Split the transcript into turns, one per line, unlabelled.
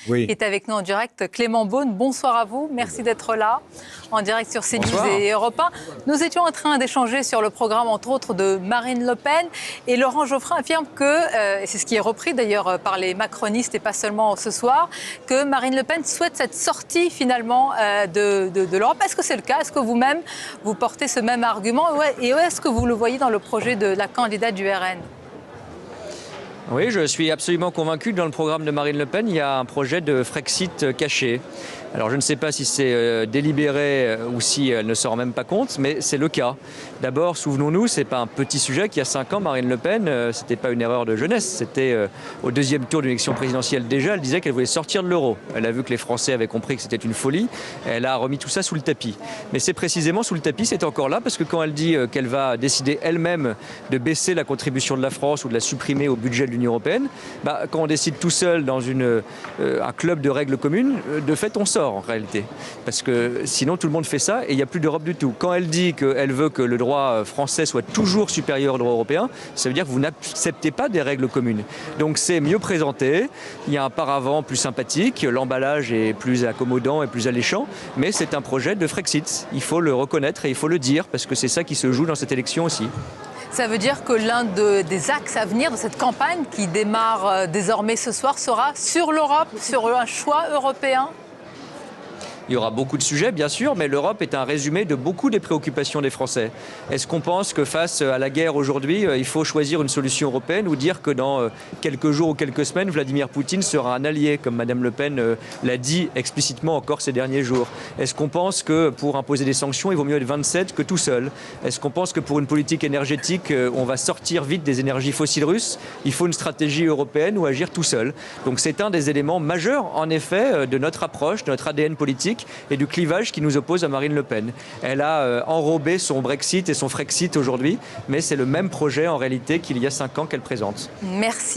qui
Oui.
est avec nous en direct. Clément Beaune, bonsoir à vous. Merci d'être là, en direct sur CNews et Europe 1. Nous étions en train d'échanger sur le programme, entre autres, de Marine Le Pen. Et Laurent Geoffrin affirme que, et c'est ce qui est repris d'ailleurs par les macronistes et pas seulement ce soir, que Marine Le Pen souhaite cette sortie finalement de l'Europe. Est-ce que c'est le cas? Est-ce que vous-même, vous portez ce même argument? Et où est-ce que vous le voyez dans le projet de la candidate du RN?
Oui, je suis absolument convaincu que dans le programme de Marine Le Pen, il y a un projet de Frexit caché. Alors je ne sais pas si c'est délibéré ou si elle ne s'en rend même pas compte, mais c'est le cas. D'abord, souvenons-nous, ce n'est pas un petit sujet qu'il y a 5 ans, Marine Le Pen, ce n'était pas une erreur de jeunesse, c'était au deuxième tour de l'élection présidentielle déjà, elle disait qu'elle voulait sortir de l'euro. Elle a vu que les Français avaient compris que c'était une folie, elle a remis tout ça sous le tapis. Mais c'est précisément sous le tapis, c'est encore là, parce que quand elle dit qu'elle va décider elle-même de baisser la contribution de la France ou de la supprimer au budget de l'Union européenne, quand on décide tout seul dans un club de règles communes, de fait on sort en réalité. Parce que sinon tout le monde fait ça et il n'y a plus d'Europe du tout. Quand elle dit qu'elle veut que le droit français soit toujours supérieur au droit européen, ça veut dire que vous n'acceptez pas des règles communes. Donc c'est mieux présenté, il y a un paravent plus sympathique, l'emballage est plus accommodant et plus alléchant, mais c'est un projet de Frexit. Il faut le reconnaître et il faut le dire parce que c'est ça qui se joue dans cette élection aussi.
Ça veut dire que l'un des axes à venir de cette campagne qui démarre désormais ce soir sera sur l'Europe, sur un choix européen?
Il y aura beaucoup de sujets, bien sûr, mais l'Europe est un résumé de beaucoup des préoccupations des Français. Est-ce qu'on pense que face à la guerre aujourd'hui, il faut choisir une solution européenne ou dire que dans quelques jours ou quelques semaines, Vladimir Poutine sera un allié, comme Mme Le Pen l'a dit explicitement encore ces derniers jours? Est-ce qu'on pense que pour imposer des sanctions, il vaut mieux être 27 que tout seul? Est-ce qu'on pense que pour une politique énergétique, on va sortir vite des énergies fossiles russes? Il faut une stratégie européenne ou agir tout seul? Donc c'est un des éléments majeurs, en effet, de notre approche, de notre ADN politique, et du clivage qui nous oppose à Marine Le Pen. Elle a enrobé son Brexit et son Frexit aujourd'hui, mais c'est le même projet en réalité qu'il y a 5 ans qu'elle présente.
Merci.